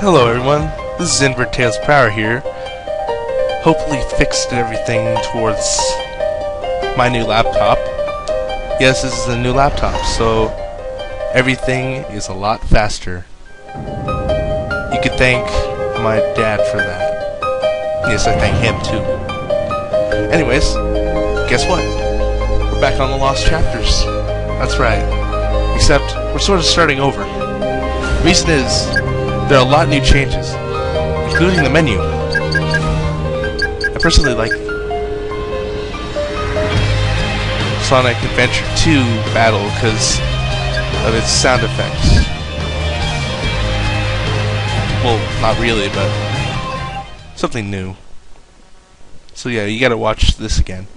Hello everyone, this is Invert Tails Power here. Hopefully fixed everything towards my new laptop. Yes, this is a new laptop, so everything is a lot faster. You could thank my dad for that. Yes, I thank him too. Anyways, guess what? We're back on the Lost Chapters. That's right. Except, we're sort of starting over. Reason is, there are a lot of new changes, including the menu. I personally like Sonic Adventure 2 Battle because of its sound effects. Well, not really, but something new. So yeah, you gotta watch this again.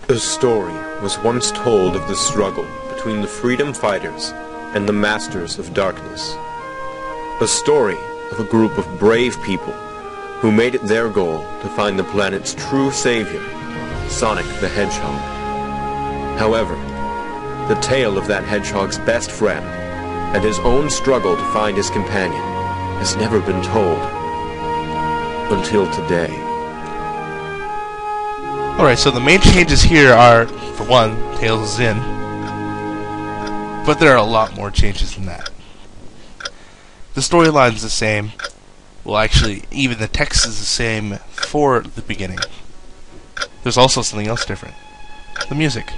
A story was once told of the struggle between the freedom fighters and the masters of darkness. A story of a group of brave people who made it their goal to find the planet's true savior, Sonic the Hedgehog. However, the tale of that hedgehog's best friend and his own struggle to find his companion has never been told until today. Alright, so the main changes here are, for one, Tails is in, but there are a lot more changes than that. The storyline's the same. Well, actually, even the text is the same for the beginning. There's also something else different. The music.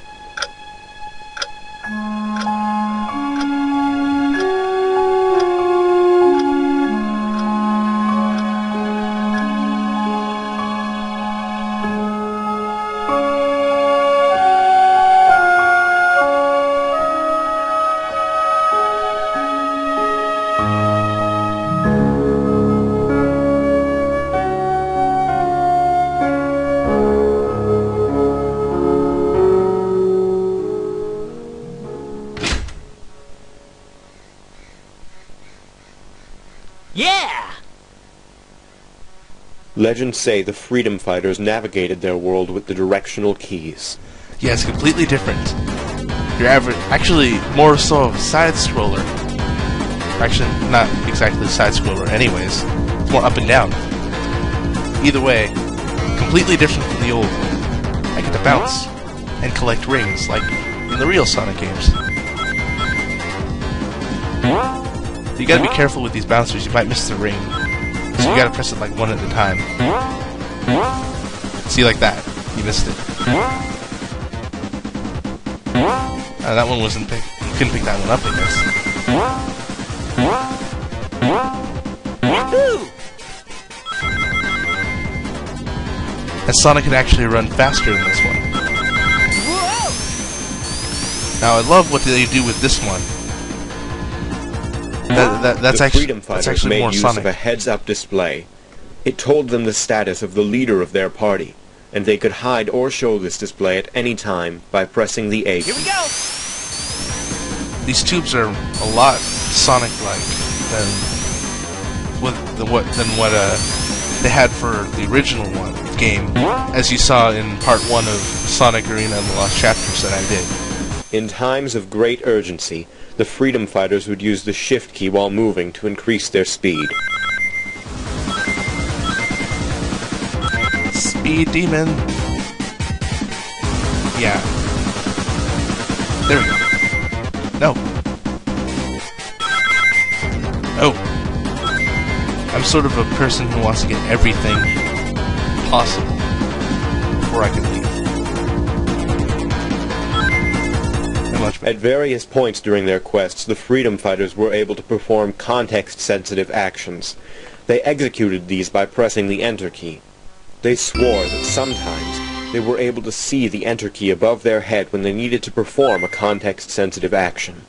Yeah! Legends say the freedom fighters navigated their world with the directional keys. Yeah, it's completely different. Your average, actually, more so of a side-scroller. Actually, not exactly side-scroller anyways. It's more up and down. Either way, completely different from the old one. I get to bounce and collect rings, like in the real Sonic games. You gotta be careful with these bouncers, you might miss the ring. So you gotta press it like one at a time. See, like that. You missed it. That one wasn't picked. You couldn't pick that one up, I guess. And Sonic can actually run faster than this one. Now, I love what they do with this one. That's actually more made use Sonic. of a heads-up display. It told them the status of the leader of their party, and they could hide or show this display at any time by pressing the A key. Here we go! These tubes are a lot Sonic-like than what they had for the original game, as you saw in Part 1 of Sonic Arena and the Lost Chapters that I did. In times of great urgency, the freedom fighters would use the shift key while moving to increase their speed. Speed Demon. Yeah. There we go. No. Oh. I'm sort of a person who wants to get everything possible before I can leave. At various points during their quests, the freedom fighters were able to perform context-sensitive actions. They executed these by pressing the Enter key. They swore that sometimes they were able to see the Enter key above their head when they needed to perform a context-sensitive action.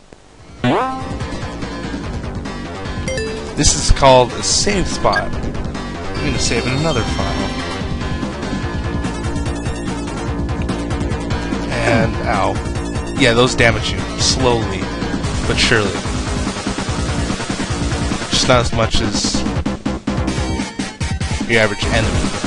This is called a save spot. I'm going to save in another file. And, ow. Yeah, those damage you, slowly, but surely. Just not as much as your average enemy.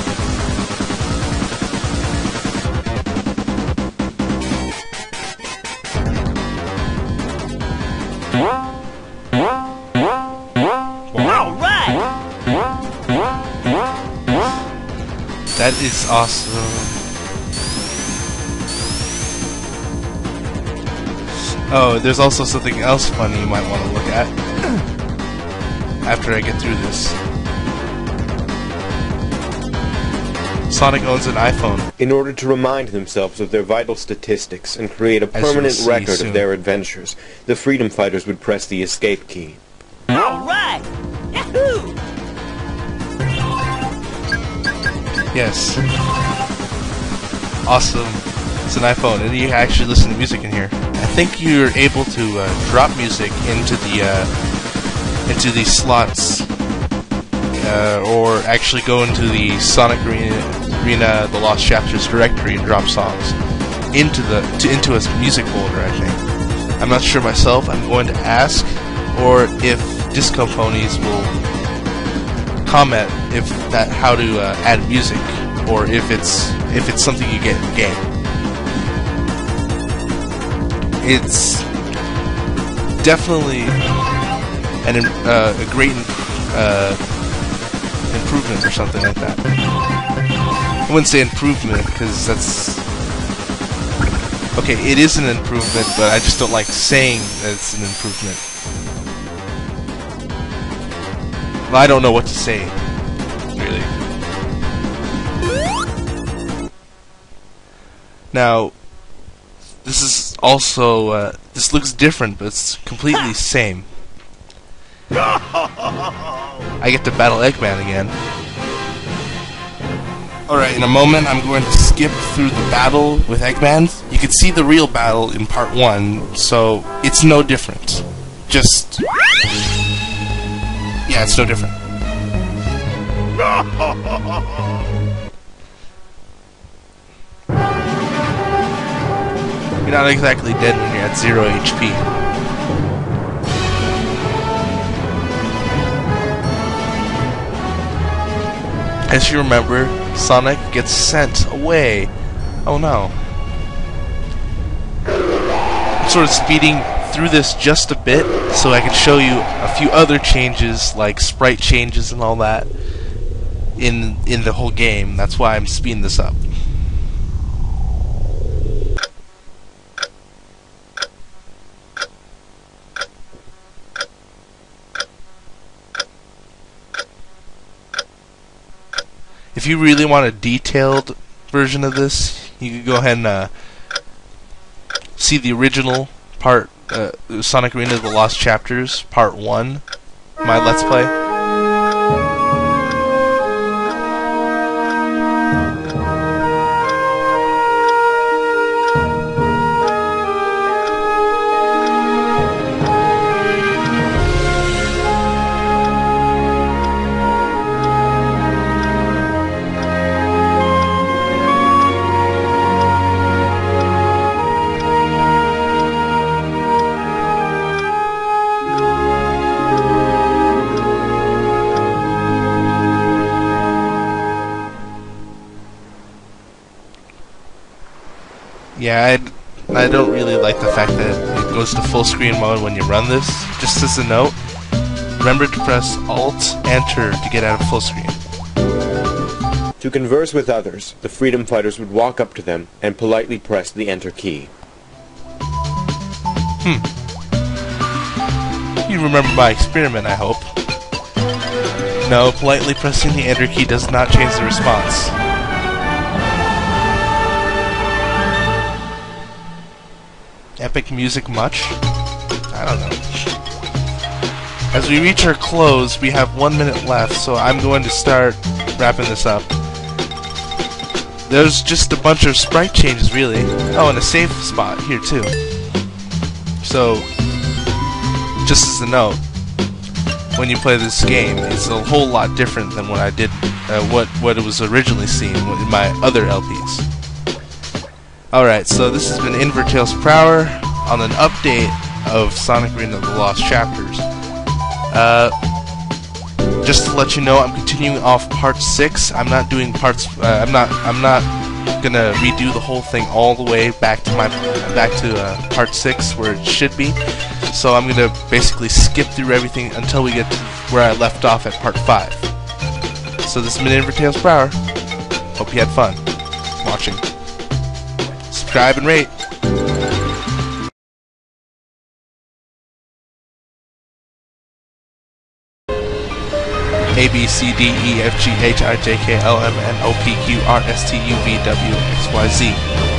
All right! That is awesome. Oh, there's also something else funny you might want to look at after I get through this. Sonic owns an iPhone. In order to remind themselves of their vital statistics and create a permanent record of their adventures, the Freedom Fighters would press the escape key. Alright! Yahoo! Yes. Awesome. It's an iPhone, and you can actually listen to music in here. I think you're able to drop music into the slots, or actually go into the Sonic Arena The Lost Chapters directory and drop songs into a music folder. I think. I'm not sure myself. I'm going to ask, or if Disco Ponies will comment how to add music, or if it's something you get in the game. It's definitely a great improvement or something like that. I wouldn't say improvement because that's okay. It is an improvement, but I just don't like saying that it's an improvement. Well, I don't know what to say, really. Now, this is also, this looks different, but it's completely same. I get to battle Eggman again. Alright, in a moment I'm going to skip through the battle with Eggman. You can see the real battle in part 1, so it's no different. Just... yeah, it's no different. You're not exactly dead when you're at 0 HP. As you remember, Sonic gets sent away. Oh no. I'm sort of speeding through this just a bit so I can show you a few other changes, like sprite changes and all that, in the whole game. That's why I'm speeding this up. If you really want a detailed version of this, you can go ahead and see the original part, Sonic Arena The Lost Chapters, Part 1, my Let's Play. Yeah, I don't really like the fact that it goes to full screen mode when you run this. Just as a note, remember to press Alt-Enter to get out of full screen. To converse with others, the Freedom Fighters would walk up to them and politely press the Enter key. You remember my experiment, I hope. No, politely pressing the Enter key does not change the response. Epic music much? I don't know. As we reach our close, we have 1 minute left, so I'm going to start wrapping this up. There's just a bunch of sprite changes, really. Oh, and a save spot here, too. So, just as a note, when you play this game, it's a whole lot different than what I did, what it was originally seen in my other LPs. Alright, so this has been Invertails Per Hour on an update of Sonic Arena The Lost Chapters. Just to let you know, I'm continuing off part 6. I'm not doing parts. I'm not gonna redo the whole thing all the way back to part 6 where it should be. So I'm gonna basically skip through everything until we get to where I left off at part 5. So this has been Invertails Per Hour. Hope you had fun watching. Subscribe and rate. A B C D E F G H I J K L M N O P Q R S T U V W X Y Z.